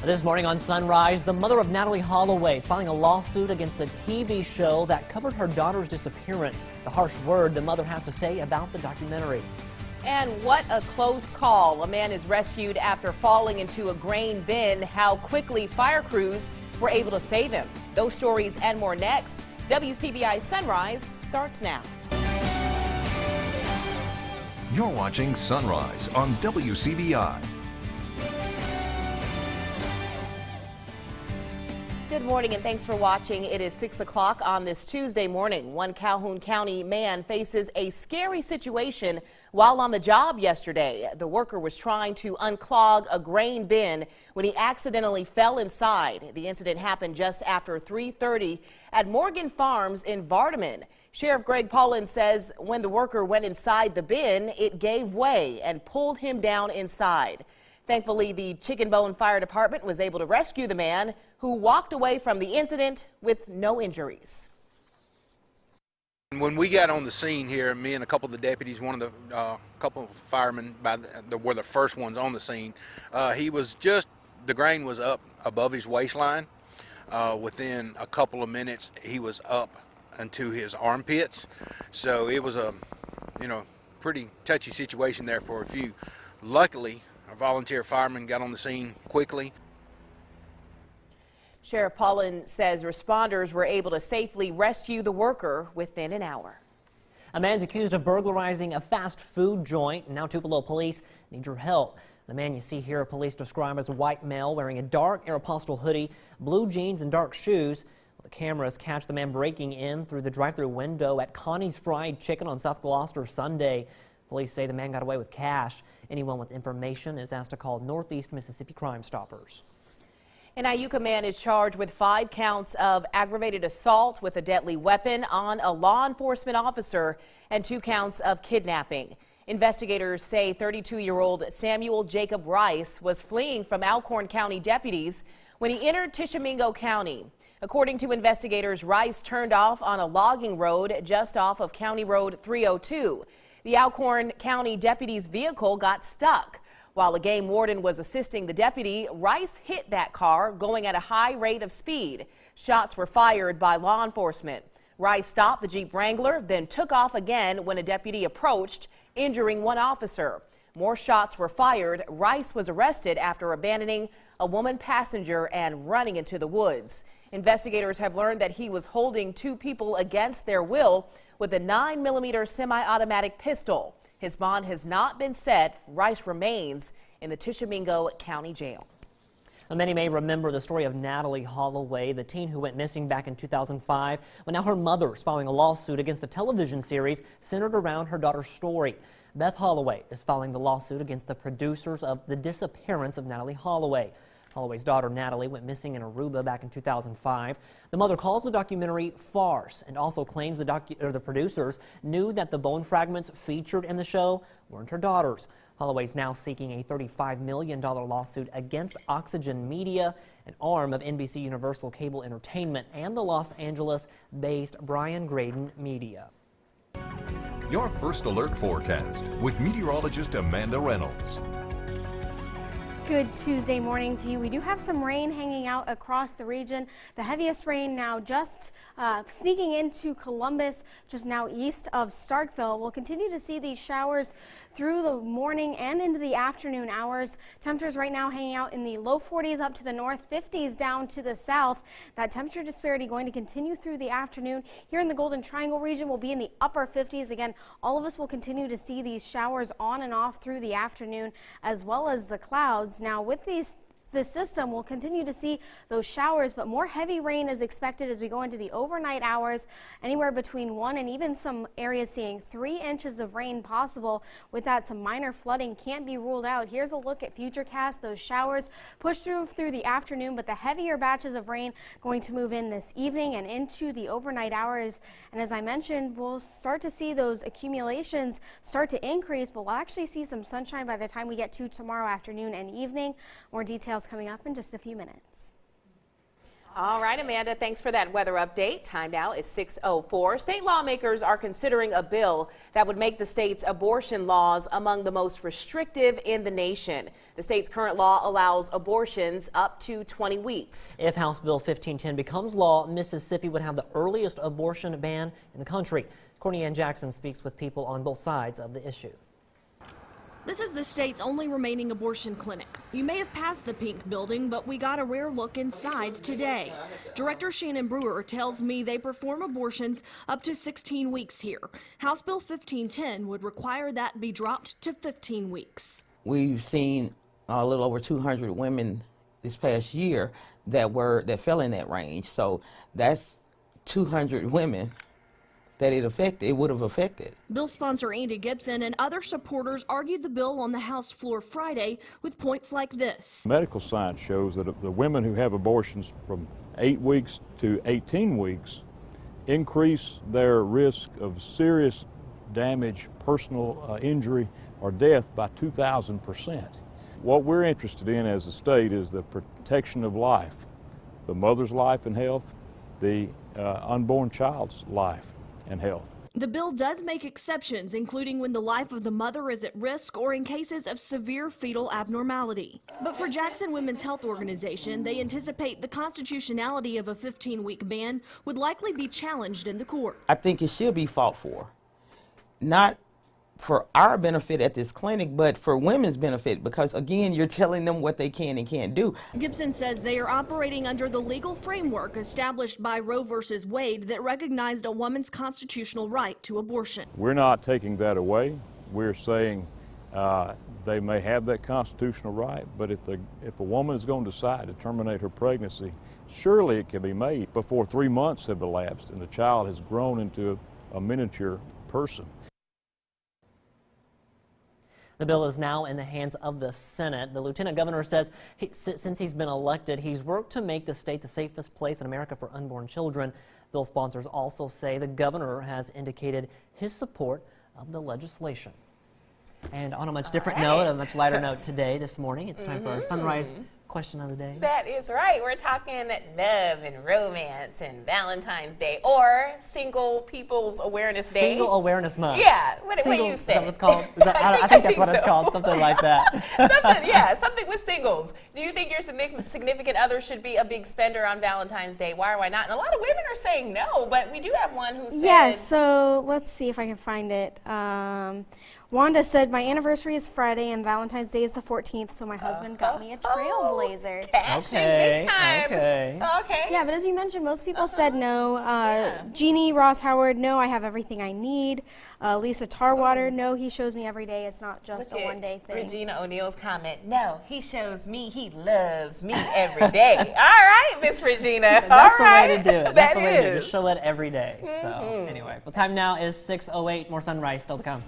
This morning on Sunrise, the mother of Natalie Holloway is filing a lawsuit against the TV show that covered her daughter's disappearance. The harsh word the mother has to say about the documentary. And what a close call. A man is rescued after falling into a grain bin. How quickly fire crews were able to save him. Those stories and more next. WCBI Sunrise starts now. You're watching Sunrise on WCBI. Good morning and thanks for watching. It is 6 o'clock on this Tuesday morning. One Calhoun County man faces a scary situation while on the job yesterday. The worker was trying to unclog a grain bin when he accidentally fell inside. The incident happened just after 3:30 at Morgan Farms in Vardaman. Sheriff Greg Paulin says when the worker went inside the bin, it gave way and pulled him down inside. Thankfully, the Chicken Bone Fire Department was able to rescue the man, who walked away from the incident with no injuries. When we got on the scene here, me and a couple of the deputies, one of the couple of firemen were the first ones on the scene. He was the grain was up above his waistline. Within a couple of minutes, he was up into his armpits. So it was a, pretty touchy situation there for a few. Luckily, our volunteer firemen got on the scene quickly. Sheriff Paulin says responders were able to safely rescue the worker within an hour. A man's accused of burglarizing a fast food joint. Now Tupelo police need your help. The man you see here, police describe as a white male wearing a dark Aeropostale hoodie, blue jeans, and dark shoes. The cameras catch the man breaking in through the drive-thru window at Connie's Fried Chicken on South Gloucester Sunday. Police say the man got away with cash. Anyone with information is asked to call Northeast Mississippi Crime Stoppers. An Iuka man is charged with 5 counts of aggravated assault with a deadly weapon on a law enforcement officer and 2 counts of kidnapping. Investigators say 32-year-old Samuel Jacob Rice was fleeing from Alcorn County deputies when he entered Tishomingo County. According to investigators, Rice turned off on a logging road just off of County Road 302. The Alcorn County deputy's vehicle got stuck. While a game warden was assisting the deputy, Rice hit that car going at a high rate of speed. Shots were fired by law enforcement. Rice stopped the Jeep Wrangler, then took off again when a deputy approached, injuring one officer. More shots were fired. Rice was arrested after abandoning a woman passenger and running into the woods. Investigators have learned that he was holding 2 people against their will with a 9mm semi-automatic pistol. His bond has not been set. Rice remains in the Tishomingo County Jail. Many may remember the story of Natalie Holloway, the teen who went missing back in 2005. But now her mother is filing a lawsuit against a television series centered around her daughter's story. Beth Holloway is filing the lawsuit against the producers of the disappearance of Natalie Holloway. Holloway's daughter Natalie went missing in Aruba back in 2005. The mother calls the documentary farce and also claims the producers knew that the bone fragments featured in the show weren't her daughter's. Holloway's now seeking a $35 million lawsuit against Oxygen Media, an arm of NBC Universal Cable Entertainment, and the Los Angeles-based Brian Graydon Media. Your first alert forecast with meteorologist Amanda Reynolds. Good Tuesday morning to you. We do have some rain hanging out across the region. The heaviest rain now just sneaking into Columbus, just now east of Starkville. We'll continue to see these showers through the morning and into the afternoon hours. Temperatures right now hanging out in the low 40s up to the north, 50s down to the south. That temperature disparity going to continue through the afternoon. Here in the Golden Triangle region, we'll be in the upper 50s. Again, all of us will continue to see these showers on and off through the afternoon, as well as the clouds. Now, with this system, we'll continue to see those showers, but more heavy rain is expected as we go into the overnight hours, anywhere between 1 and even some areas seeing 3 inches of rain possible. With that, some minor flooding can't be ruled out. Here's a look at Futurecast. Those showers push through the afternoon, but the heavier batches of rain going to move in this evening and into the overnight hours. And as I mentioned, we'll start to see those accumulations start to increase, but we'll actually see some sunshine by the time we get to tomorrow afternoon and evening. More details coming up in just a few minutes. All right, Amanda, thanks for that weather update. Time now is 6:04. State lawmakers are considering a bill that would make the state's abortion laws among the most restrictive in the nation. The state's current law allows abortions up to 20 weeks. If House Bill 1510 becomes law, Mississippi would have the earliest abortion ban in the country. Courtney Ann Jackson speaks with people on both sides of the issue. This is the state's only remaining abortion clinic. You may have passed the pink building, but we got a rare look inside today. Director Shannon Brewer tells me they perform abortions up to 16 weeks here. House Bill 1510 would require that be dropped to 15 weeks. We've seen a little over 200 women this past year that fell in that range. So that's 200 women that it would have affected. Bill sponsor Andy Gibson and other supporters argued the bill on the House floor Friday with points like this. Medical science shows that the women who have abortions from 8 weeks to 18 weeks increase their risk of serious damage, personal injury, or death by 2,000%. What we're interested in as a state is the protection of life, the mother's life and health, the unborn child's life and health. The bill does make exceptions, including when the life of the mother is at risk or in cases of severe fetal abnormality. But for Jackson Women's Health Organization, they anticipate the constitutionality of a 15-week ban would likely be challenged in the court. I think it should be fought for, not for our benefit at this clinic, but for women's benefit, because again, you're telling them what they can and can't do. Gibson says they are operating under the legal framework established by Roe v. Wade that recognized a woman's constitutional right to abortion. We're not taking that away. We're saying they may have that constitutional right, but if a woman is going to decide to terminate her pregnancy, surely it can be made before 3 months have elapsed and the child has grown into a miniature person. The bill is now in the hands of the Senate. The lieutenant governor says since he's been elected, he's worked to make the state the safest place in America for unborn children. Bill sponsors also say the governor has indicated his support of the legislation. And on a much different note, a much lighter note today, this morning, it's time for our Sunrise question of the day. That is right. We're talking love and romance and Valentine's Day or Single People's Awareness Day. Single Awareness Month. Yeah. What do you say? Is that what it's called? I think that's what it's called. Something like that. Something with singles. Do you think your significant other should be a big spender on Valentine's Day? Why or why not? And a lot of women are saying no, but we do have one who said... Yeah, so let's see if I can find it. Wanda said, my anniversary is Friday and Valentine's Day is the 14th, so my husband got me a trailblazer. Cashing big time. Okay. Yeah, but as you mentioned, most people said no. Jeannie Ross Howard, no, I have everything I need. Lisa Tarwater, no, he shows me every day. It's not just a one-day thing. Regina O'Neill's comment, no, he shows me he loves me every day. All right, Miss Regina. That's the way to do it. That's the way to do it. is. Just show it every day. So anyway, well, time now is 6:08. More Sunrise still to come.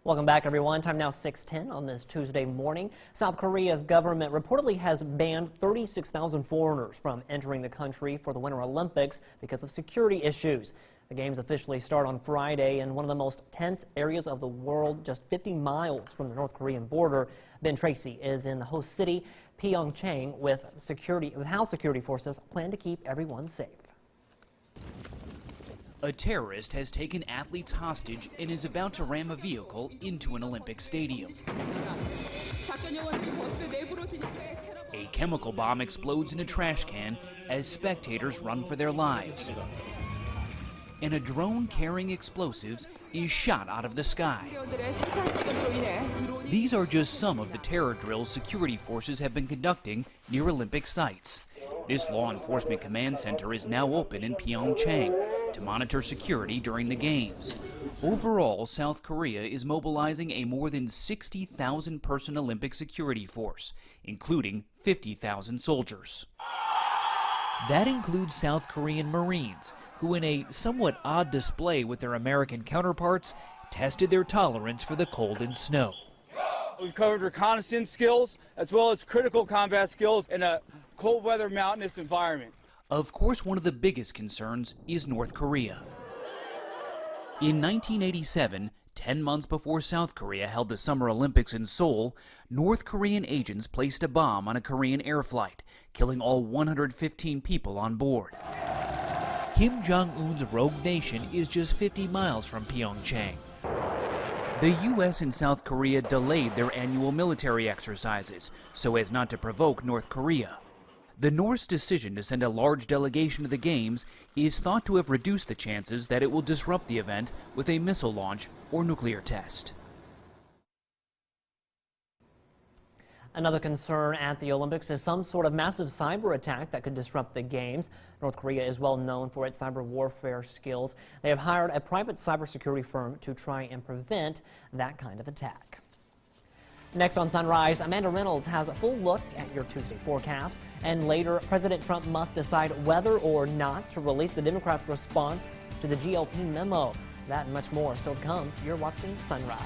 Welcome back, everyone. Time now 6:10 on this Tuesday morning. South Korea's government reportedly has banned 36,000 foreigners from entering the country for the Winter Olympics because of security issues. The games officially start on Friday in one of the most tense areas of the world, just 50 miles from the North Korean border. Ben Tracy is in the host city, Pyeongchang, with how security forces plan to keep everyone safe. A terrorist has taken athletes hostage and is about to ram a vehicle into an Olympic stadium. A chemical bomb explodes in a trash can as spectators run for their lives. And a drone carrying explosives is shot out of the sky. These are just some of the terror drills security forces have been conducting near Olympic sites. This law enforcement command center is now open in Pyeongchang to monitor security during the games. Overall, South Korea is mobilizing a more than 60,000 person Olympic security force, including 50,000 soldiers. That includes South Korean Marines, who in a somewhat odd display with their American counterparts, tested their tolerance for the cold and snow. We've covered reconnaissance skills as well as critical combat skills in a cold weather mountainous environment. Of course, one of the biggest concerns is North Korea. In 1987, 10 months before South Korea held the Summer Olympics in Seoul, North Korean agents placed a bomb on a Korean air flight, killing all 115 people on board. Kim Jong-un's rogue nation is just 50 miles from Pyeongchang. The U.S. and South Korea delayed their annual military exercises so as not to provoke North Korea. The North's decision to send a large delegation to the Games is thought to have reduced the chances that it will disrupt the event with a missile launch or nuclear test. Another concern at the Olympics is some sort of massive cyber attack that could disrupt the Games. North Korea is well known for its cyber warfare skills. They have hired a private cybersecurity firm to try and prevent that kind of attack. Next on Sunrise, Amanda Reynolds has a full look at your Tuesday forecast. And later, President Trump must decide whether or not to release the Democrats' response to the GOP memo. That and much more still to come. You're watching Sunrise.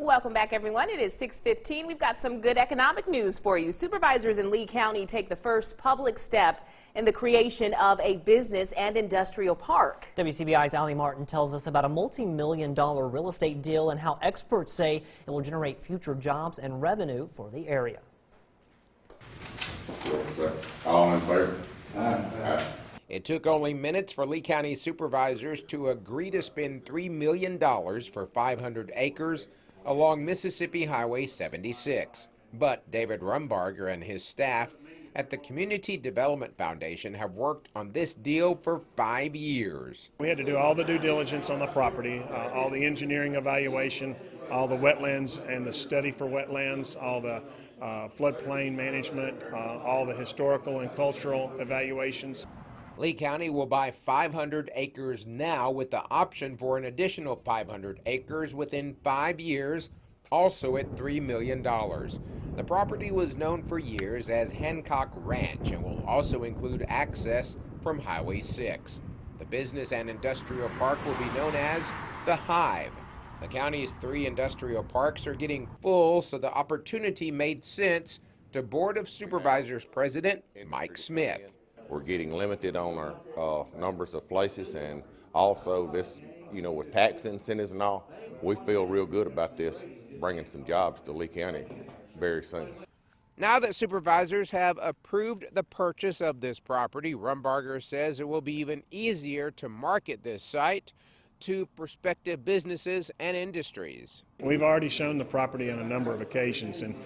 Welcome back, everyone. It is 6:15. We've got some good economic news for you. Supervisors in Lee County take the first public step in the creation of a business and industrial park. WCBI's Allie Martin tells us about a multi-million-dollar real estate deal and how experts say it will generate future jobs and revenue for the area. All in favor? It took only minutes for Lee County supervisors to agree to spend $3 million for 500 acres along Mississippi Highway 76. But David Rumbarger and his staff at the Community Development Foundation have worked on this deal for 5 years. We had to do all the due diligence on the property, all the engineering evaluation, all the wetlands and the study for wetlands, all the floodplain management, all the historical and cultural evaluations. Lee County will buy 500 acres now with the option for an additional 500 acres within 5 years, also at $3 million. The property was known for years as Hancock Ranch and will also include access from Highway 6. The business and industrial park will be known as the Hive. The county's 3 industrial parks are getting full, so the opportunity made sense to Board of Supervisors President Mike Smith. We're getting limited on our numbers of places, and also this, with tax incentives and all, we feel real good about this bringing some jobs to Lee County very soon. Now that supervisors have approved the purchase of this property, Rumbarger says it will be even easier to market this site to prospective businesses and industries. We've already shown the property on a number of occasions, and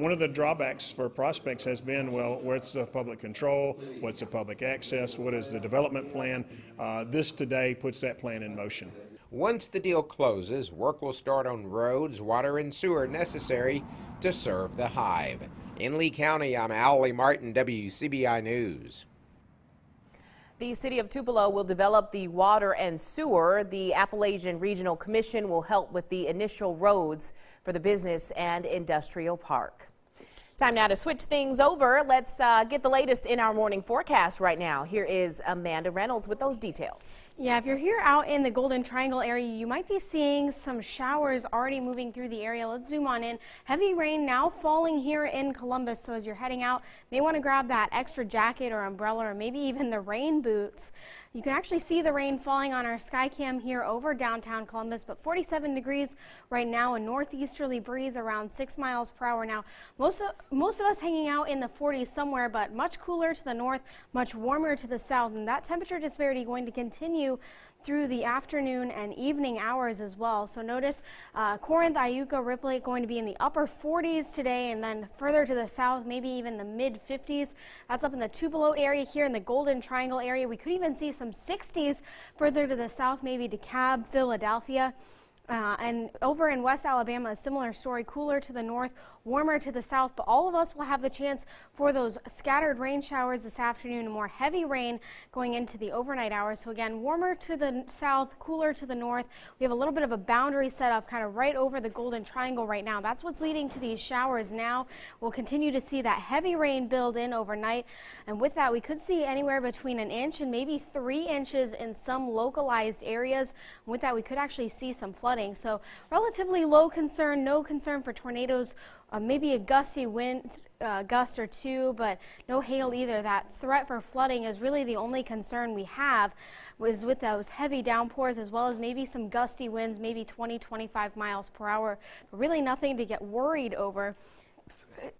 one of the drawbacks for prospects has been, well, what's the public control, what's the public access, what is the development plan? This today puts that plan in motion. Once the deal closes, work will start on roads, water, and sewer necessary to serve the Hive. In Lee County, I'm Allie Martin, WCBI News. The city of Tupelo will develop the water and sewer. The Appalachian Regional Commission will help with the initial roads for the business and industrial park. Time now to switch things over. Let's get the latest in our morning forecast right now. Here is Amanda Reynolds with those details. Yeah, if you're here out in the Golden Triangle area, you might be seeing some showers already moving through the area. Let's zoom on in. Heavy rain now falling here in Columbus, so as you're heading out, you may want to grab that extra jacket or umbrella or maybe even the rain boots. You can actually see the rain falling on our sky cam here over downtown Columbus, but 47 degrees right now, a northeasterly breeze around 6 miles per hour. Now, most of us hanging out in the 40s somewhere, but much cooler to the north, much warmer to the south, and that temperature disparity going to continue through the afternoon and evening hours as well. So notice Corinth, Iuka, Ripley going to be in the upper 40s today, and then further to the south, maybe even the mid 50s. That's up in the Tupelo area. Here in the Golden Triangle area, we could even see some 60s further to the south, maybe DeKalb, Philadelphia. And over in West Alabama, a similar story, cooler to the north, warmer to the south, but all of us will have the chance for those scattered rain showers this afternoon and more heavy rain going into the overnight hours. So again, warmer to the south, cooler to the north. We have a little bit of a boundary set up kind of right over the Golden Triangle right now. That's what's leading to these showers now. We'll continue to see that heavy rain build in overnight, and with that we could see anywhere between 1 inch and maybe 3 inches in some localized areas. And with that we could actually see some flooding. So relatively low concern, no concern for tornadoes, maybe a gusty wind gust or 2, but no hail either. That threat for flooding is really the only concern we have, was with those heavy downpours as well as maybe some gusty winds, maybe 20-25 miles per hour, but really nothing to get worried over.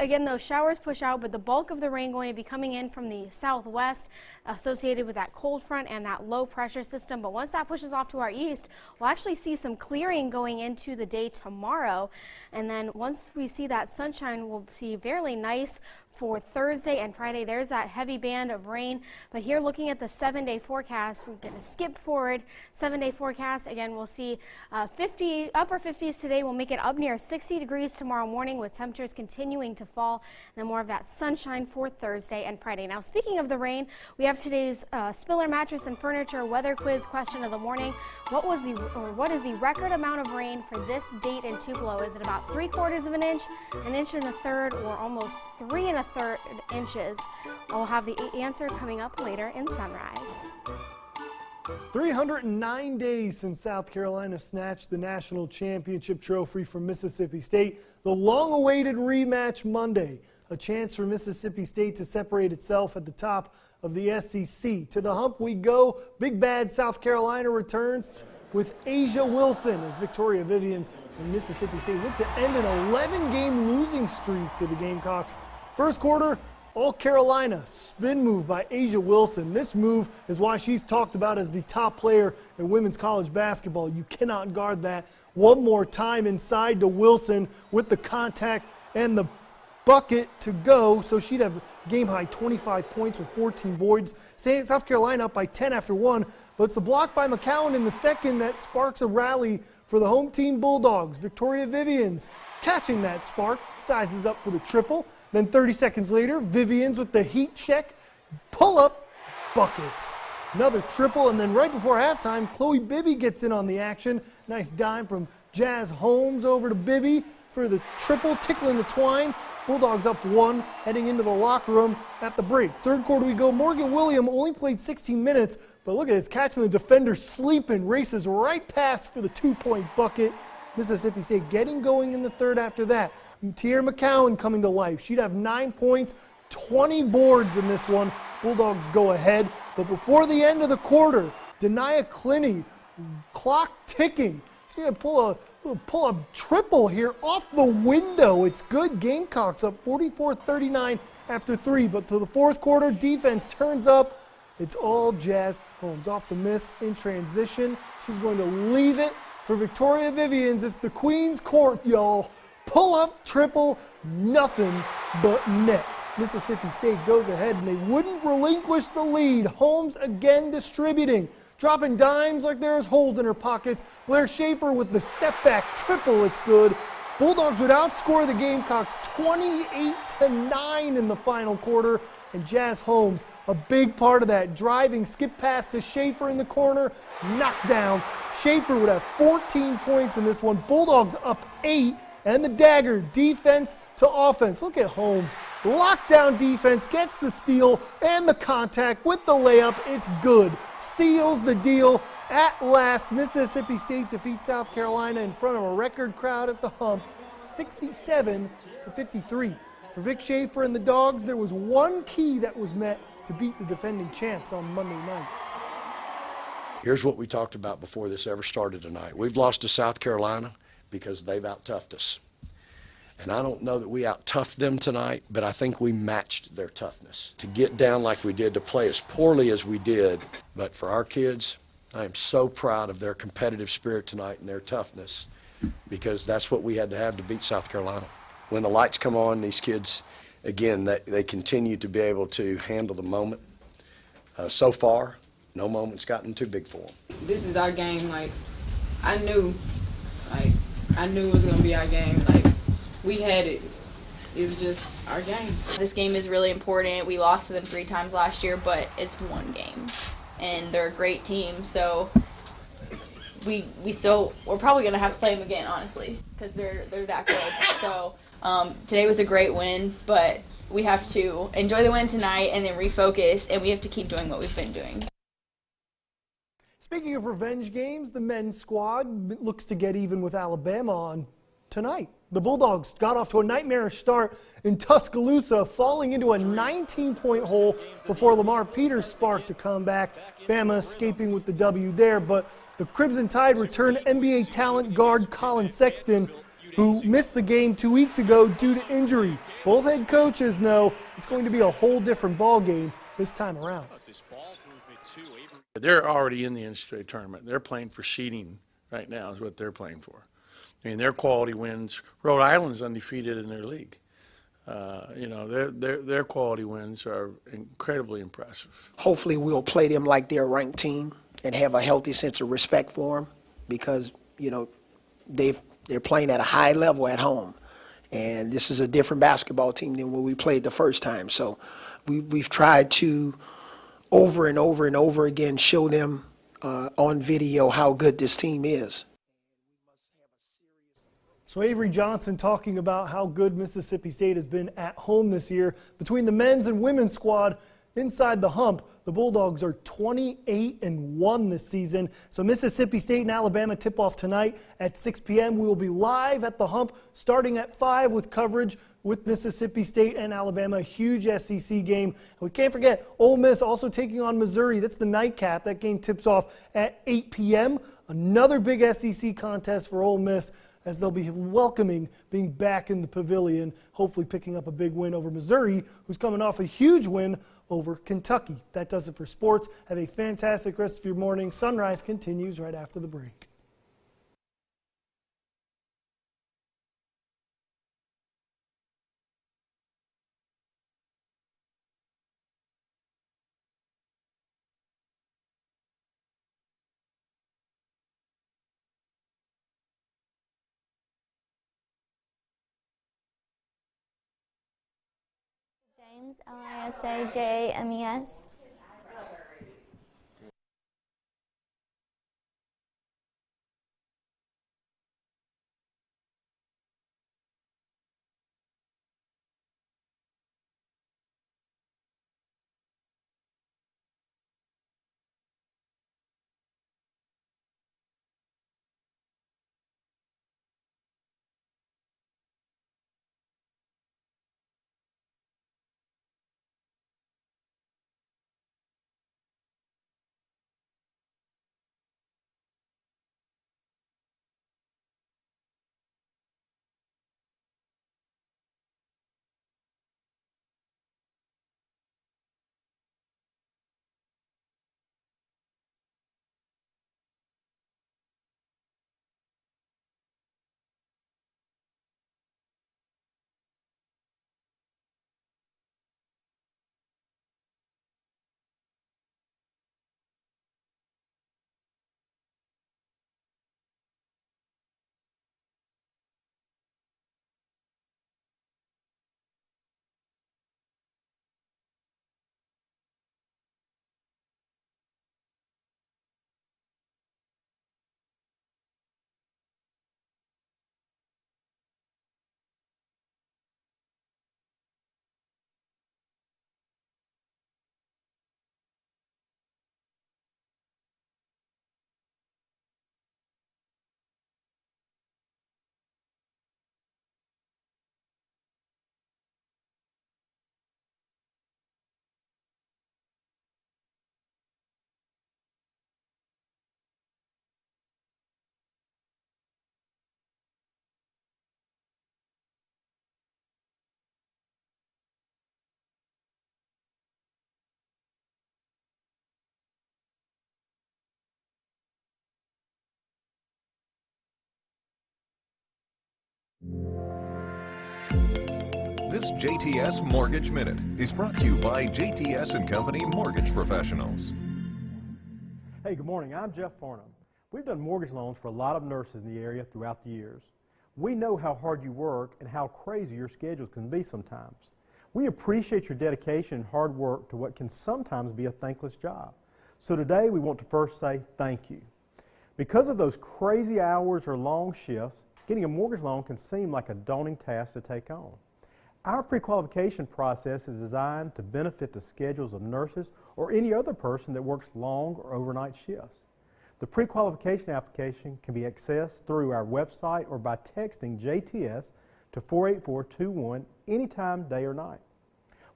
Again, those showers push out, but the bulk of the rain going to be coming in from the southwest associated with that cold front and that low pressure system. But once that pushes off to our east, we'll actually see some clearing going into the day tomorrow. And then once we see that sunshine, we'll see fairly nice for Thursday and Friday. There's that heavy band of rain. But here looking at the 7-day forecast, we're going to skip forward. 7-day forecast, again, we'll see upper 50s today. We'll make it up near 60 degrees tomorrow morning with temperatures continuing to fall. And then more of that sunshine for Thursday and Friday. Now, speaking of the rain, we have today's Spiller Mattress and Furniture weather quiz question of the morning. What is the record amount of rain for this date in Tupelo? Is it about 3/4 of an inch, 1 inch and a third, or almost 3 1/3 inches? I'll have the answer coming up later in Sunrise. 309 days since South Carolina snatched the national championship trophy from Mississippi State. The long-awaited rematch Monday, a chance for Mississippi State to separate itself at the top of the SEC. To the hump we go. Big Bad South Carolina returns with Asia Wilson as Victoria Vivians and Mississippi State look to end an 11-game losing streak to the Gamecocks. First quarter, all Carolina, spin move by Asia Wilson. This move is why she's talked about as the top player in women's college basketball. You cannot guard that. One more time inside to Wilson with the contact and the bucket to go, so she'd have game-high 25 points with 14 boards. South Carolina up by 10 after one, but it's the block by McCowan in the second that sparks a rally for the home team Bulldogs. Victoria Vivians catching that spark, sizes up for the triple. Then 30 seconds later, Vivians with the heat check, pull-up buckets. Another triple, and then right before halftime, Chloe Bibby gets in on the action. Nice dime from Jazz Holmes over to Bibby for the triple, tickling the twine. Bulldogs up one, heading into the locker room at the break. Third quarter we go. Morgan William only played 16 minutes, but look at this, catching the defender sleeping, races right past for the two-point bucket. Mississippi State getting going in the third after that. Tierra McCowan coming to life. She'd have 9 points, 20 boards in this one. Bulldogs go ahead, but before the end of the quarter, Denia Clinny, clock ticking. She's going to pull a triple here off the window. It's good. Gamecocks up 44-39 after three, but to the fourth quarter, defense turns up. It's all Jazz Holmes off the miss in transition. She's going to leave it for Victoria Vivians. It's the Queen's Court, y'all. Pull up, triple, nothing but net. Mississippi State goes ahead, and they wouldn't relinquish the lead. Holmes again distributing, dropping dimes like there's holes in her pockets. Blair Schaefer with the step back triple, it's good. Bulldogs would outscore the Gamecocks 28-9 in the final quarter, and Jazz Holmes, a big part of that, driving, skip pass to Schaefer in the corner, knocked down. Schaefer would have 14 points in this one. Bulldogs up 8, and the dagger, defense to offense. Look at Holmes. Lockdown defense, gets the steal and the contact with the layup. It's good. Seals the deal. At last, Mississippi State defeats South Carolina in front of a record crowd at the hump, 67-53. For Vic Schaefer and the Dogs, there was one key that was met to beat the defending champs on Monday night. Here's what we talked about before this ever started tonight. We've lost to South Carolina because they've out-toughed us. And I don't know that we out-toughed them tonight, but I think we matched their toughness. To get down like we did, to play as poorly as we did, but for our kids, I am so proud of their competitive spirit tonight and their toughness, because that's what we had to have to beat South Carolina. When the lights come on, these kids, again, they continue to be able to handle the moment. So far, no moment's gotten too big for them. This is our game. I knew it was going to be our game. We had it. It was just our game. This game is really important. We lost to them 3 times last year, but it's one game. And they're a great team, so we're probably going to have to play them again, honestly, because they're that good. So today was a great win, but we have to enjoy the win tonight and then refocus, and we have to keep doing what we've been doing. Speaking of revenge games, the men's squad looks to get even with Alabama on tonight. The Bulldogs got off to a nightmarish start in Tuscaloosa, falling into a 19-point hole before Lamar Peters sparked a comeback. Bama escaping with the W there, but the Crimson Tide returned NBA talent guard Colin Sexton, who missed the game 2 weeks ago due to injury. Both head coaches know it's going to be a whole different ball game this time around. They're already in the NCAA tournament. They're playing for seeding right now is what they're playing for. I mean, their quality wins. Rhode Island's undefeated in their league. Their quality wins are incredibly impressive. Hopefully we'll play them like they're a ranked team and have a healthy sense of respect for them, because, they're playing at a high level at home. And this is a different basketball team than when we played the first time. So we've tried to over and over and over again show them on video how good this team is. So Avery Johnson talking about how good Mississippi State has been at home this year. Between the men's and women's squad, Inside the hump, the Bulldogs are 28-1 this season. So Mississippi State and Alabama tip off tonight at 6 p.m. We will be live at the hump starting at 5 with coverage with Mississippi State and Alabama, a huge SEC game. And we can't forget Ole Miss also taking on Missouri. That's the nightcap. That game tips off at 8 p.m. Another big SEC contest for Ole Miss, as they'll be welcoming being back in the pavilion, hopefully picking up a big win over Missouri, who's coming off a huge win over Kentucky. That does it for sports. Have a fantastic rest of your morning. Sunrise continues right after the break. James, Lisajames. This JTS Mortgage Minute is brought to you by JTS & Company Mortgage Professionals. Hey, good morning. I'm Jeff Farnham. We've done mortgage loans for a lot of nurses in the area throughout the years. We know how hard you work and how crazy your schedules can be sometimes. We appreciate your dedication and hard work to what can sometimes be a thankless job. So today we want to first say thank you. Because of those crazy hours or long shifts, getting a mortgage loan can seem like a daunting task to take on. Our pre-qualification process is designed to benefit the schedules of nurses or any other person that works long or overnight shifts. The pre-qualification application can be accessed through our website or by texting JTS to 48421 anytime, day or night.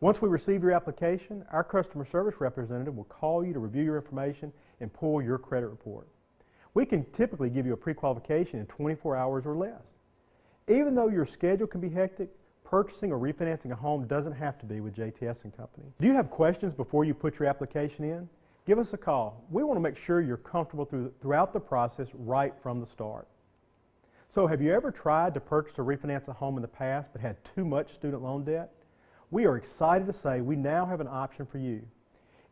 Once we receive your application, our customer service representative will call you to review your information and pull your credit report. We can typically give you a pre-qualification in 24 hours or less. Even though your schedule can be hectic, purchasing or refinancing a home doesn't have to be with JTS & Company. Do you have questions before you put your application in? Give us a call. We want to make sure you're comfortable throughout the process right from the start. So have you ever tried to purchase or refinance a home in the past but had too much student loan debt? We are excited to say we now have an option for you.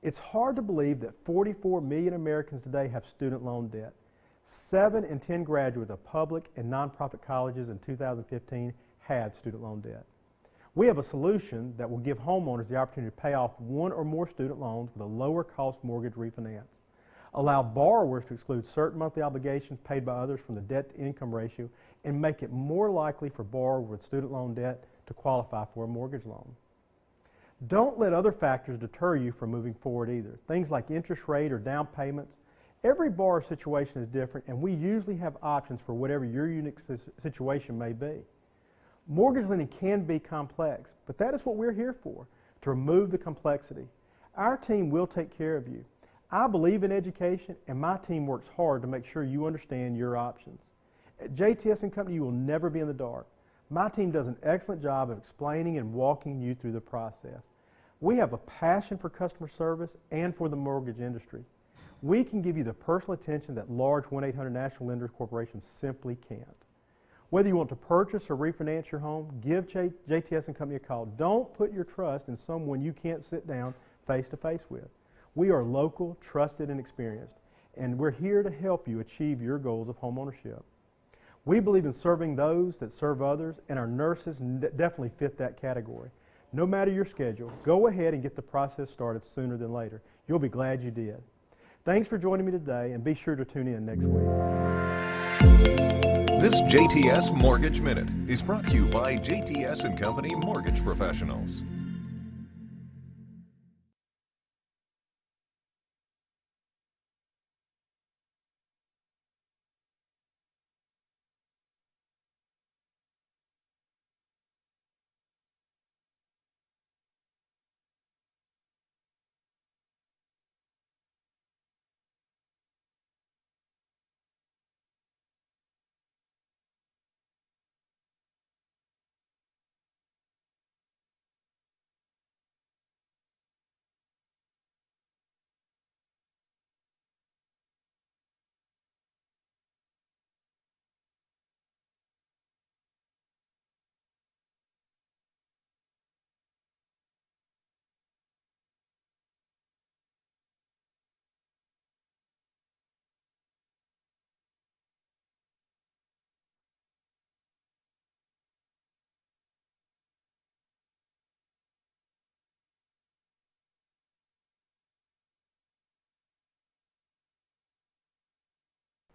It's hard to believe that 44 million Americans today have student loan debt. 7 in 10 graduates of public and nonprofit colleges in 2015 had student loan debt. We have a solution that will give homeowners the opportunity to pay off one or more student loans with a lower cost mortgage refinance. Allow borrowers to exclude certain monthly obligations paid by others from the debt to income ratio and make it more likely for borrowers with student loan debt to qualify for a mortgage loan. Don't let other factors deter you from moving forward either. Things like interest rate or down payments. Every borrower situation is different, and we usually have options for whatever your unique situation may be. Mortgage lending can be complex, but that is what we're here for, to remove the complexity. Our team will take care of you. I believe in education, and my team works hard to make sure you understand your options. At JTS & Company, you will never be in the dark. My team does an excellent job of explaining and walking you through the process. We have a passion for customer service and for the mortgage industry. We can give you the personal attention that large 1-800 National Lenders Corporations simply can't. Whether you want to purchase or refinance your home, give JTS & Company a call. Don't put your trust in someone you can't sit down face to face with. We are local, trusted, and experienced, and we're here to help you achieve your goals of homeownership. We believe in serving those that serve others, and our nurses definitely fit that category. No matter your schedule, go ahead and get the process started sooner than later. You'll be glad you did. Thanks for joining me today, and be sure to tune in next week. This JTS Mortgage Minute is brought to you by JTS & Company Mortgage Professionals.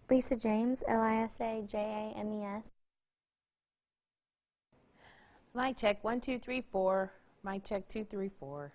Lisa James, Lisa James. Mic check 1 2 3 4. Mic check 2 3 4.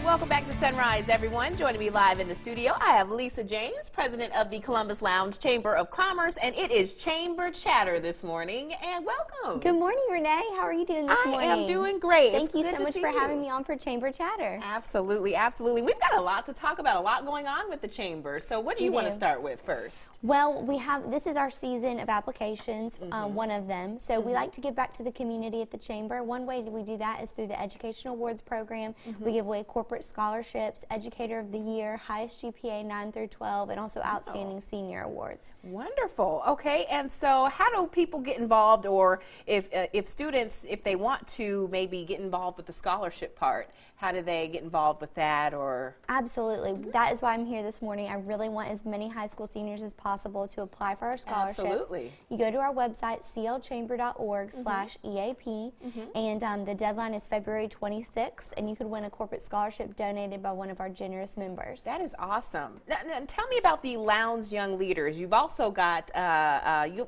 Welcome back to Sunrise, everyone. Joining me live in the studio, I have Lisa James, president of the Columbus Lounge Chamber of Commerce, and it is Chamber Chatter this morning. And welcome. Good morning, Renee. How are you doing this morning? I am doing great. Thank you so much for having me on for Chamber Chatter. Absolutely, absolutely. We've got a lot to talk about, a lot going on with the Chamber. So what do you want to start with first? Well, this is our season of applications, one of them. So we like to give back to the community at the Chamber. One way we do that is through the Educational Awards Program. We give away corporate scholarships, Educator of the Year, highest GPA 9 through 12, and also Outstanding Senior Awards. Wonderful. Okay, and so how do people get involved, or if students, if they want to maybe get involved with the scholarship part, how do they get involved with that? Or Absolutely. That is why I'm here this morning. I really want as many high school seniors as possible to apply for our scholarships. Absolutely. You go to our website, clchamber.org/EAP, and the deadline is February 26th, and you could win a corporate scholarship scholarship donated by one of our generous members. That is awesome. Now, tell me about the Lowndes Young Leaders. You've also got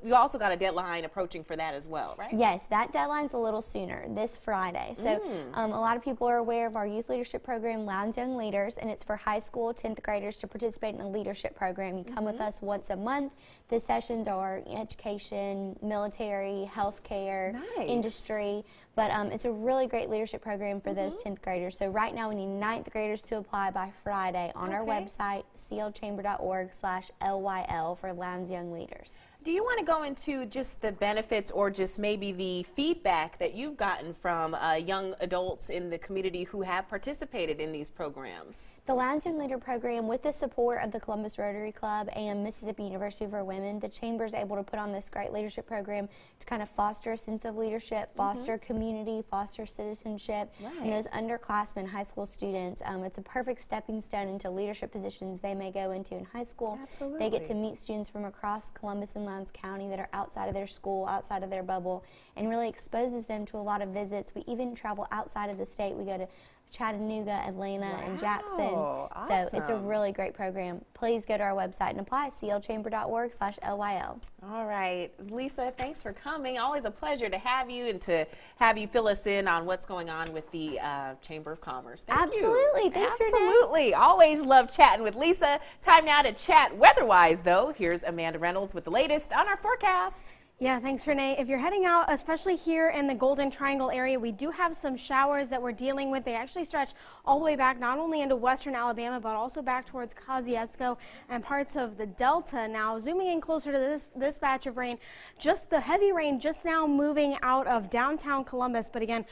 you also got a deadline approaching for that as well, right? Yes, that deadline's a little sooner, this Friday. So a lot of people are aware of our youth leadership program, Lowndes Young Leaders, and it's for high school 10th graders to participate in a leadership program. You come with us once a month. The sessions are education, military, healthcare, industry, but it's a really great leadership program for those 10th graders. So right now we need 9th graders to apply by Friday on our website, clchamber.org/LYL for Lowndes Young Leaders. Do you want to go into just the benefits or just maybe the feedback that you've gotten from young adults in the community who have participated in these programs? The Lowndes Young Leader Program, with the support of the Columbus Rotary Club and Mississippi University for Women, the Chamber is able to put on this great leadership program to kind of foster a sense of leadership, foster community, foster citizenship, and those underclassmen high school students. It's a perfect stepping stone into leadership positions they may go into in high school. Absolutely. They get to meet students from across Columbus and Lowndes County that are outside of their school, outside of their bubble, and really exposes them to a lot of visits. We even travel outside of the state. We go to Chattanooga, Atlanta, and Jackson. So it's a really great program. Please go to our website and apply, clchamber.org/LYL. All right. Lisa, thanks for coming. Always a pleasure to have you and to have you fill us in on what's going on with the Chamber of Commerce. Thank you. Absolutely. Thanks, Renee. Absolutely. Always love chatting with Lisa. Time now to chat weather-wise, though. Here's Amanda Reynolds with the latest on our forecast. Yeah, thanks, Renee. If you're heading out, especially here in the Golden Triangle area, we do have some showers that we're dealing with. They actually stretch all the way back, not only into western Alabama, but also back towards Kosciuszko and parts of the Delta. Now, zooming in closer to this batch of rain, just the heavy rain just now moving out of downtown Columbus. But again,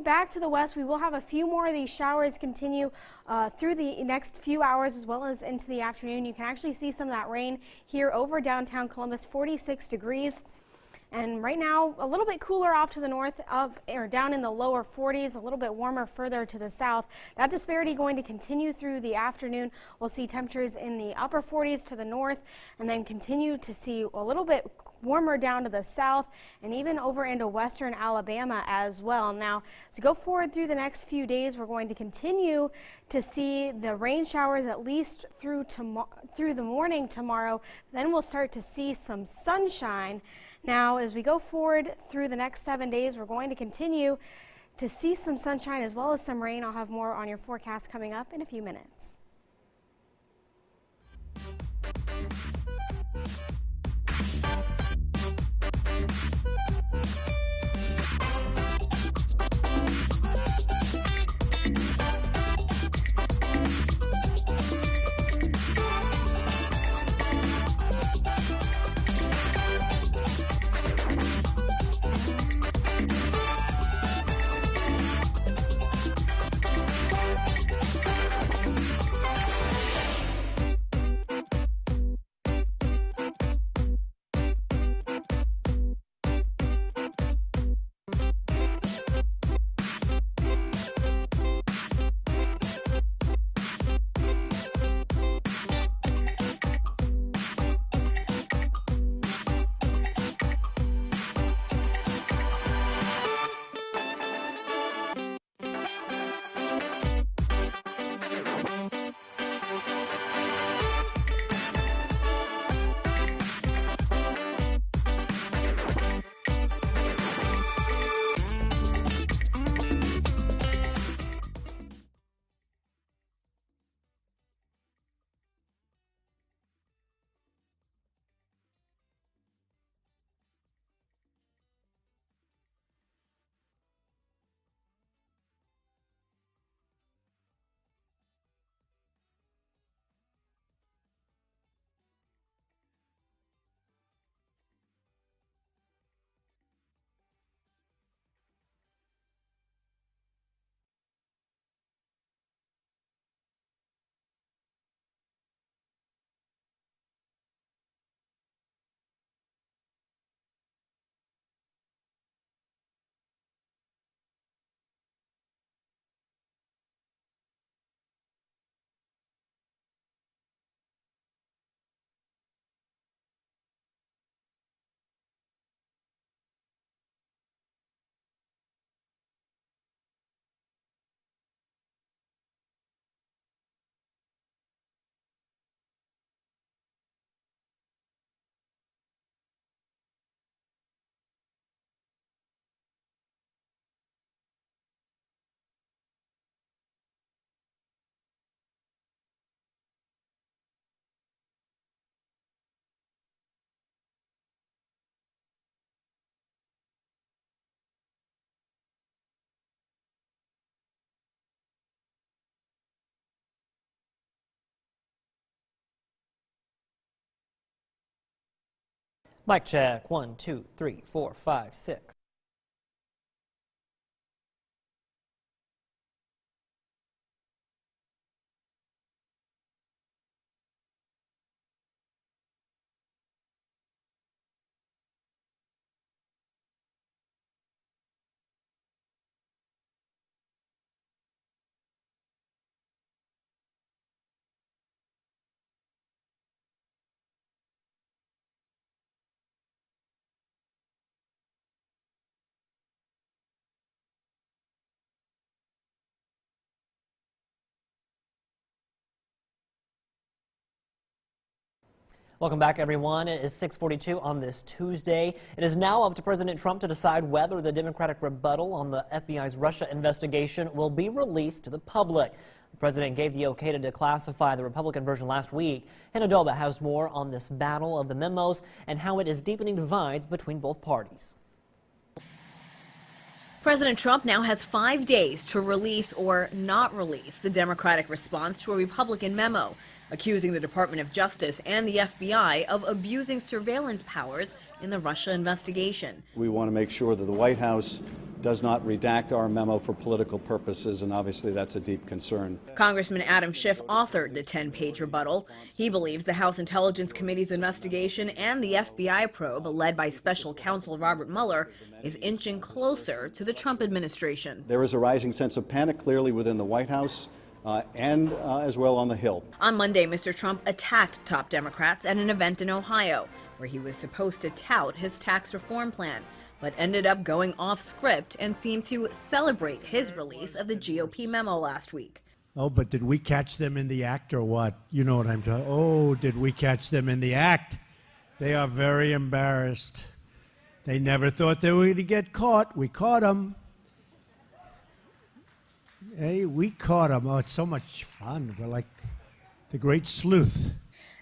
back to the west, we will have a few more of these showers continue through the next few hours as well as into the afternoon. You can actually see some of that rain here over downtown Columbus, 46 degrees. And right now, a little bit cooler off to the north, up or down in the lower 40s, a little bit warmer further to the south. That disparity going to continue through the afternoon. We'll see temperatures in the upper 40s to the north, and then continue to see a little bit warmer down to the south and even over into western Alabama as well. Now, as we go forward through the next few days, we're going to continue to see the rain showers at least through the morning tomorrow. Then we'll start to see some sunshine. Now, as we go forward through the next 7 days, we're going to continue to see some sunshine as well as some rain. I'll have more on your forecast coming up in a few minutes. Mic check. 1, 2, 3, 4, 5, 6. Welcome back, everyone. It is 6:42 on this Tuesday. It is now up to President Trump to decide whether the Democratic rebuttal on the FBI's Russia investigation will be released to the public. The president gave the okay to declassify the Republican version last week. Hannah Dolba has more on this battle of the memos and how it is deepening divides between both parties. President Trump now has 5 days to release or not release the Democratic response to a Republican memo accusing the Department of Justice and the FBI of abusing surveillance powers in the Russia investigation. We want to make sure that the White House does not redact our memo for political purposes, and obviously that's a deep concern. Congressman Adam Schiff authored the 10-page rebuttal. He believes the House Intelligence Committee's investigation and the FBI probe, led by Special Counsel Robert Mueller, is inching closer to the Trump administration. There is a rising sense of panic, clearly, within the White House and as well on the Hill. On Monday, Mr. Trump attacked top Democrats at an event in Ohio, where he was supposed to tout his tax reform plan, but ended up going off script and seemed to celebrate his release of the GOP memo last week. Oh, but did we catch them in the act or what? You know what I'm talking. Oh, did we catch them in the act? They are very embarrassed. They never thought they were going to get caught. We caught them. Hey, we caught them. Oh, it's so much fun. We're like the great sleuth.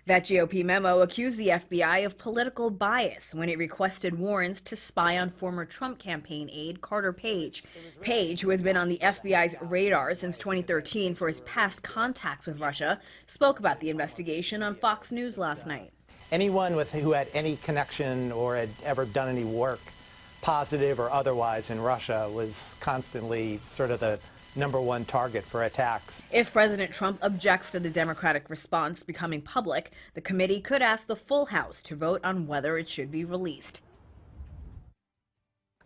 That GOP memo accused the FBI of political bias when it requested warrants to spy on former Trump campaign aide Carter Page. Page, who has been on the FBI's radar since 2013 for his past contacts with Russia, spoke about the investigation on Fox News last night. Anyone who had any connection or had ever done any work, positive or otherwise, in Russia was constantly sort of the #1 target for attacks. If President Trump objects to the Democratic response becoming public, the committee could ask the full House to vote on whether it should be released.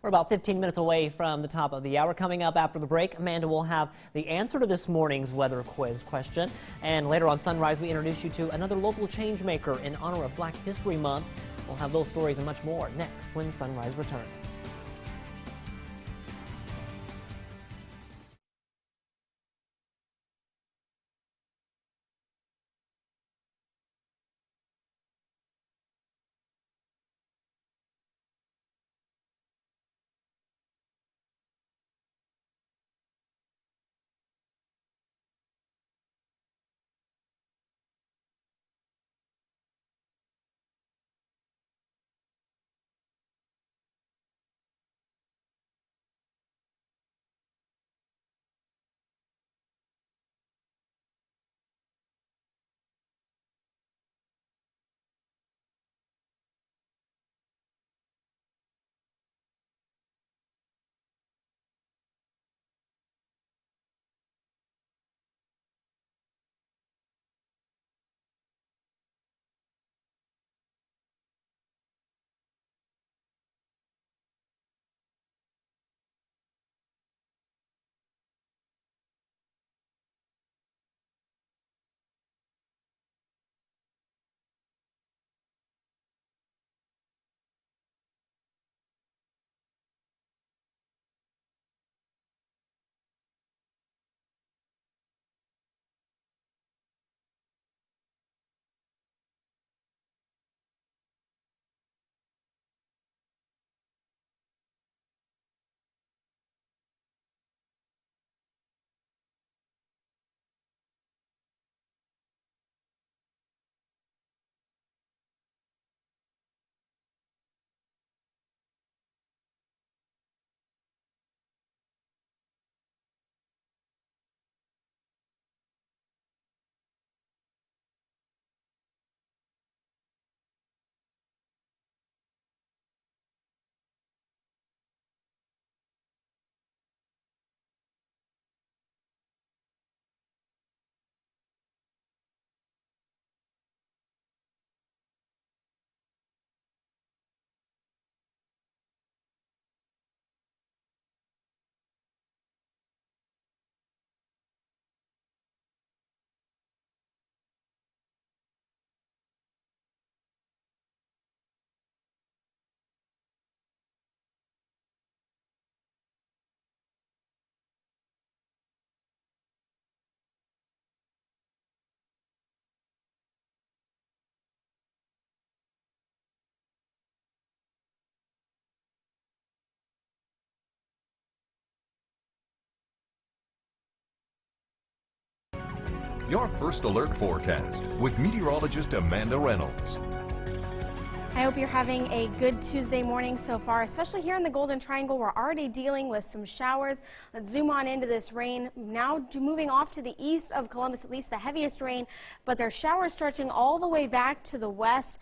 We're about 15 minutes away from the top of the hour. Coming up after the break, Amanda will have the answer to this morning's weather quiz question. And later on Sunrise, we introduce you to another local change maker in honor of Black History Month. We'll have those stories and much more next when Sunrise returns. Your First Alert Forecast with meteorologist Amanda Reynolds. I hope you're having a good Tuesday morning so far, especially here in the Golden Triangle. We're already dealing with some showers. Let's zoom on into this rain. Now moving off to the east of Columbus, at least the heaviest rain, but there's showers stretching all the way back to the west,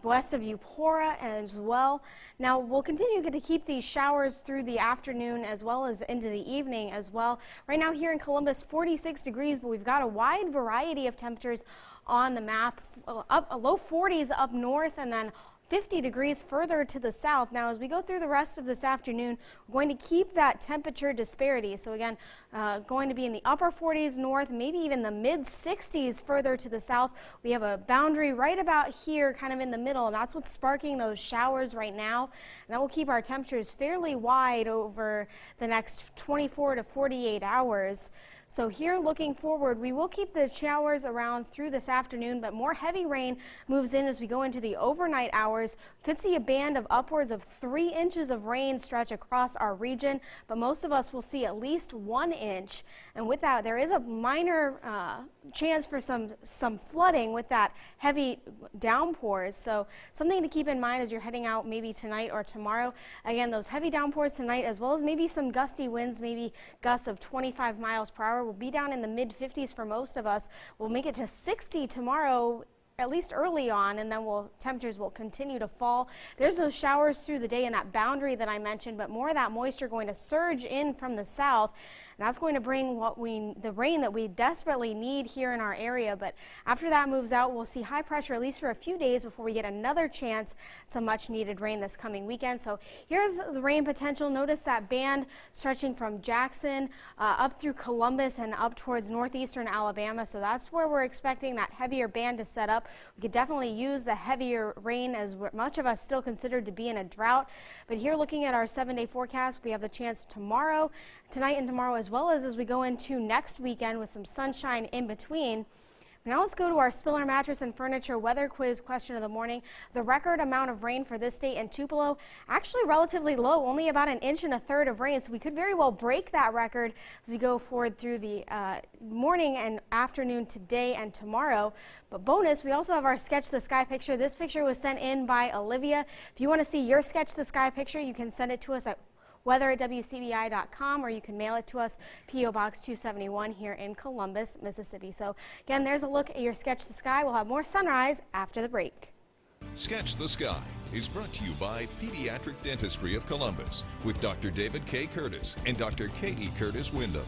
west of Eupora as well. Now we'll continue to keep these showers through the afternoon as well as into the evening as well. Right now here in Columbus, 46 degrees, but we've got a wide variety of temperatures on the map. Up low 40s up north and then 50 degrees further to the south. Now, as we go through the rest of this afternoon, we're going to keep that temperature disparity. So again, going to be in the upper 40s north, maybe even the mid 60s further to the south. We have a boundary right about here, kind of in the middle, and that's what's sparking those showers right now. And that will keep our temperatures fairly wide over the next 24 to 48 hours. So here looking forward, we will keep the showers around through this afternoon, but more heavy rain moves in as we go into the overnight hours. Could see a band of upwards of 3 inches of rain stretch across our region, but most of us will see at least 1 inch. And with that, there is a minor chance for some flooding with that heavy downpours. So something to keep in mind as you're heading out maybe tonight or tomorrow. Again, those heavy downpours tonight, as well as maybe some gusty winds, maybe gusts of 25 miles per hour. We'll be down in the mid 50s for most of us. We'll make it to 60 tomorrow, at least early on, and then temperatures will continue to fall. There's those showers through the day in that boundary that I mentioned, but more of that moisture going to surge in from the south. And that's going to bring the rain that we desperately need here in our area. But after that moves out, we'll see high pressure at least for a few days before we get another chance at some much needed rain this coming weekend. So here's the rain potential. Notice that band stretching from Jackson up through Columbus and up towards northeastern Alabama. So that's where we're expecting that heavier band to set up. We could definitely use the heavier rain, as much of us still considered to be in a drought. But here looking at our 7-day forecast, we have the chance tomorrow, tonight and tomorrow, as well as we go into next weekend with some sunshine in between. Now let's go to our Spiller Mattress and Furniture weather quiz question of the morning. The record amount of rain for this date in Tupelo, actually relatively low, only about 1 1/3 inches of rain. So we could very well break that record as we go forward through the morning and afternoon today and tomorrow. But bonus, we also have our Sketch the Sky picture. This picture was sent in by Olivia. If you want to see your Sketch the Sky picture, you can send it to us at weather@wcbi.com, or you can mail it to us, P.O. Box 271 here in Columbus, Mississippi. So again, there's a look at your Sketch the Sky. We'll have more sunrise after the break. Sketch the Sky is brought to you by Pediatric Dentistry of Columbus with Dr. David K. Curtis and Dr. Katie Curtis Wyndham.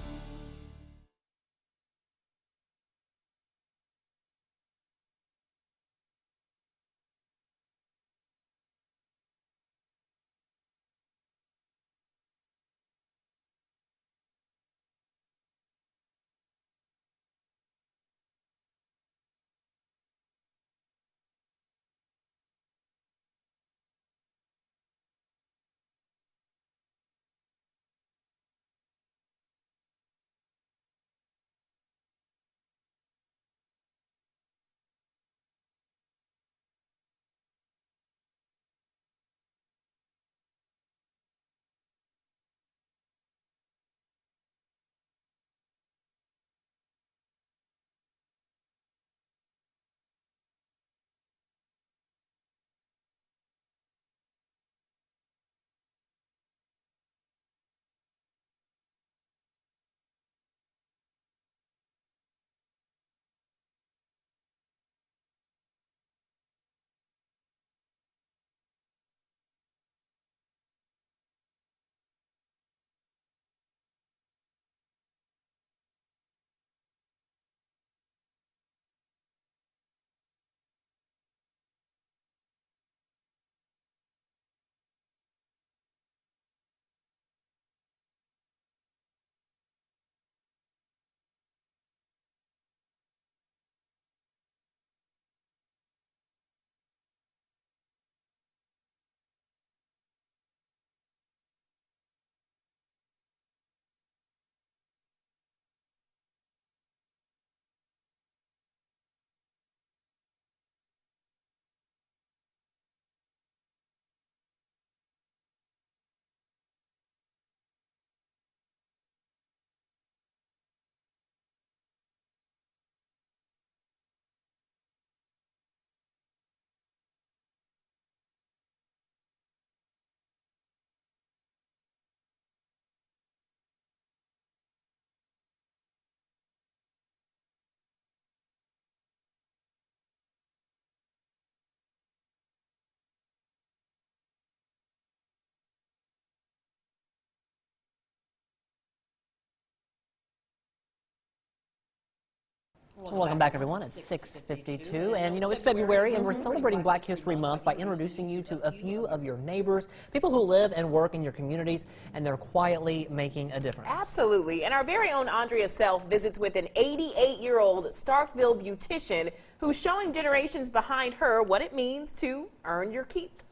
Welcome back, everyone. It's 6:52, and you know, it's February, and we're celebrating Black History Month by introducing you to a few of your neighbors, people who live and work in your communities, and they're quietly making a difference. Absolutely. And our very own Andrea Self visits with an 88-year-old Starkville beautician who's showing generations behind her what it means to earn your keep.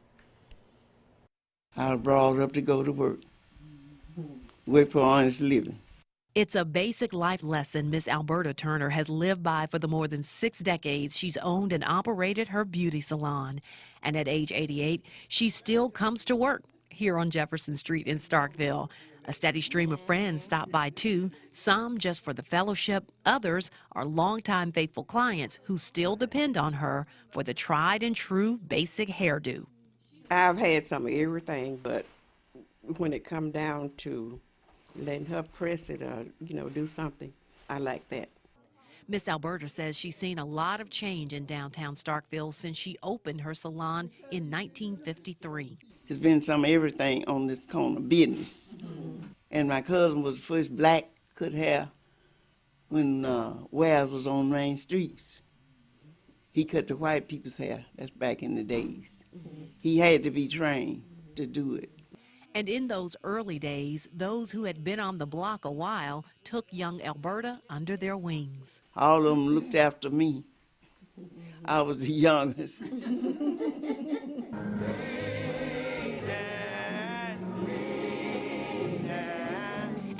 I was brought up to go to work for honest living. It's a basic life lesson Miss Alberta Turner has lived by for the more than 6 decades she's owned and operated her beauty salon. And at age 88, she still comes to work here on Jefferson Street in Starkville. A steady stream of friends stop by too, some just for the fellowship, others are longtime faithful clients who still depend on her for the tried and true basic hairdo. I've had some of everything, but when it come down to letting her press it or, do something, I like that. Miss Alberta says she's seen a lot of change in downtown Starkville since she opened her salon in 1953. There's been some of everything on this corner, business. And my cousin was the first black cut hair when Wells was on Main Streets. He cut the white people's hair. That's back in the days. He had to be trained to do it. And in those early days, those who had been on the block a while took young Alberta under their wings. All of them looked after me. I was the youngest.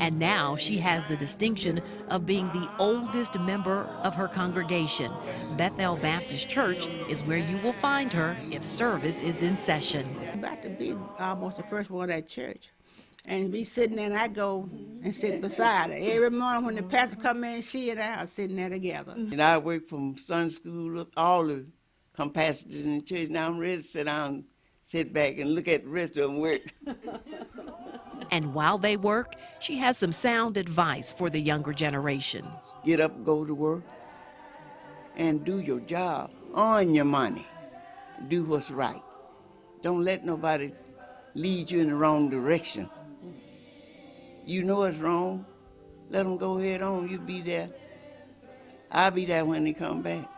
And now she has the distinction of being the oldest member of her congregation. Bethel Baptist Church is where you will find her if service is in session. I'm about to be almost the first one at church. And be sitting there, and I go and sit beside her. Every morning when the pastor come in, she and I are sitting there together. And I work from Sunday school up all the capacities in the church. Now I'm ready to sit down, sit back, and look at the rest of them work. And while they work, she has some sound advice for the younger generation. Get up, go to work, and do your job. Earn your money. Do what's right. Don't let nobody lead you in the wrong direction. You know it's wrong. Let them go ahead on. You be there. I'll be there when they come back.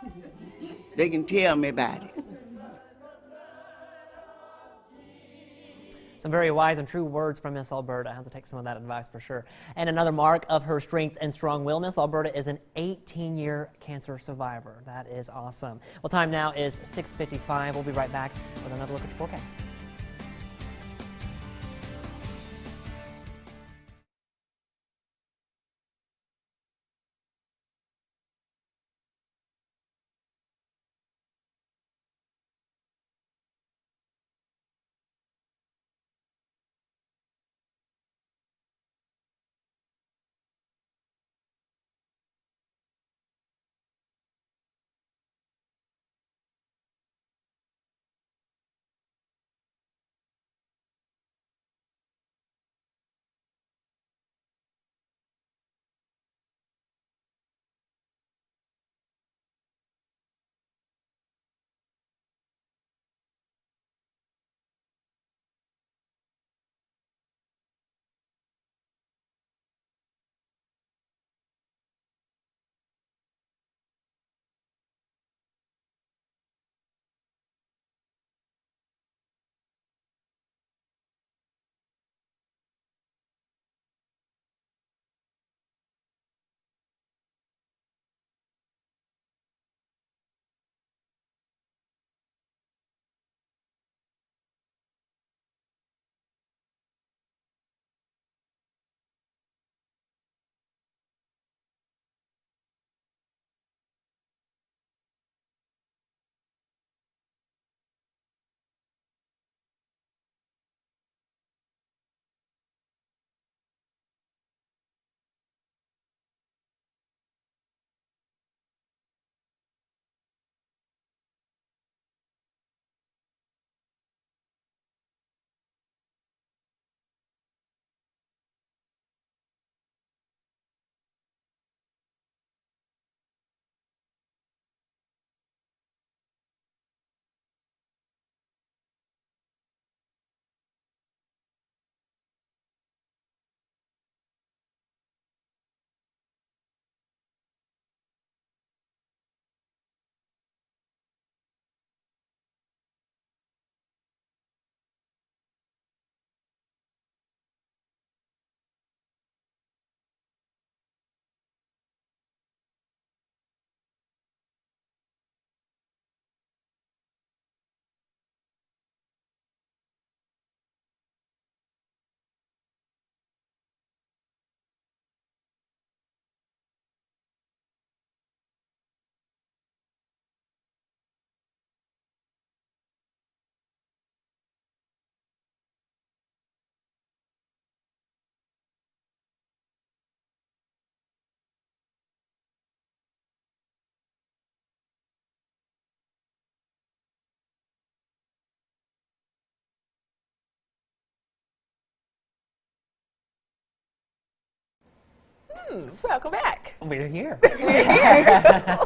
They can tell me about it. Some very wise and true words from Miss Alberta. I have to take some of that advice for sure. And another mark of her strength and strong will, Miss Alberta is an 18-year cancer survivor. That is awesome. Well, time now is 6:55. We'll be right back with another look at your forecast. Welcome back. We're here. We're here.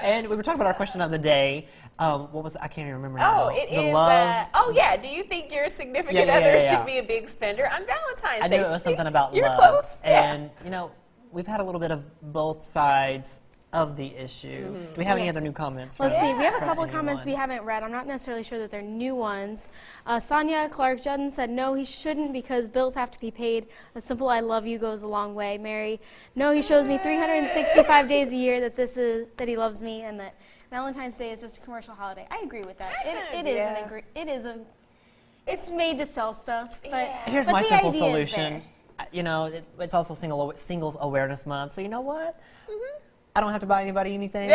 And we were talking about our question of the day. What was it? I can't even remember now. Oh, it the is. love. Oh, yeah. Do you think your significant other should be a big spender on Valentine's Day? I knew it was something about You're love. close. And, you know, we've had a little bit of both sides of the issue. Do we have any other new comments? Let's see. We have a from couple of comments we anyone? haven't read. I'm not necessarily sure that they're new ones. Sonia Clark Juddin said, no, he shouldn't because bills have to be paid. A simple I love you goes a long way. Mary, no, he shows me 365 days a year that he loves me and that Valentine's Day is just a commercial holiday. I agree with that. It's made to sell stuff, but Here's but my the simple idea is solution. You know, it's also Singles Awareness Month, so you know what? I don't have to buy anybody anything.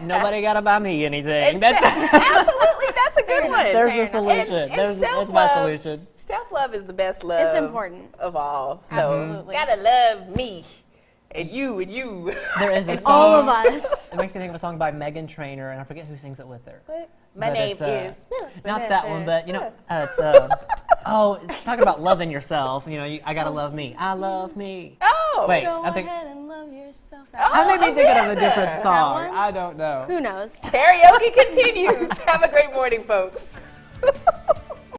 Nobody got to buy me anything. Absolutely, that's a good one. There's the solution. That's my solution. Self-love is the best love. It's important. Of all. So, Absolutely. gotta love me. And you, and you. There is a And song. all of us. It makes me think of a song by Meghan Trainor, and I forget who sings it with her. My But name it's, is. not that one, but you know, it's it's talking about loving yourself. You know, I gotta love me. I love me. Oh, wait, Go I think ahead and love yourself. I may be thinking of a different That song. one? I don't know. Who knows? Karaoke continues. Have a great morning, folks.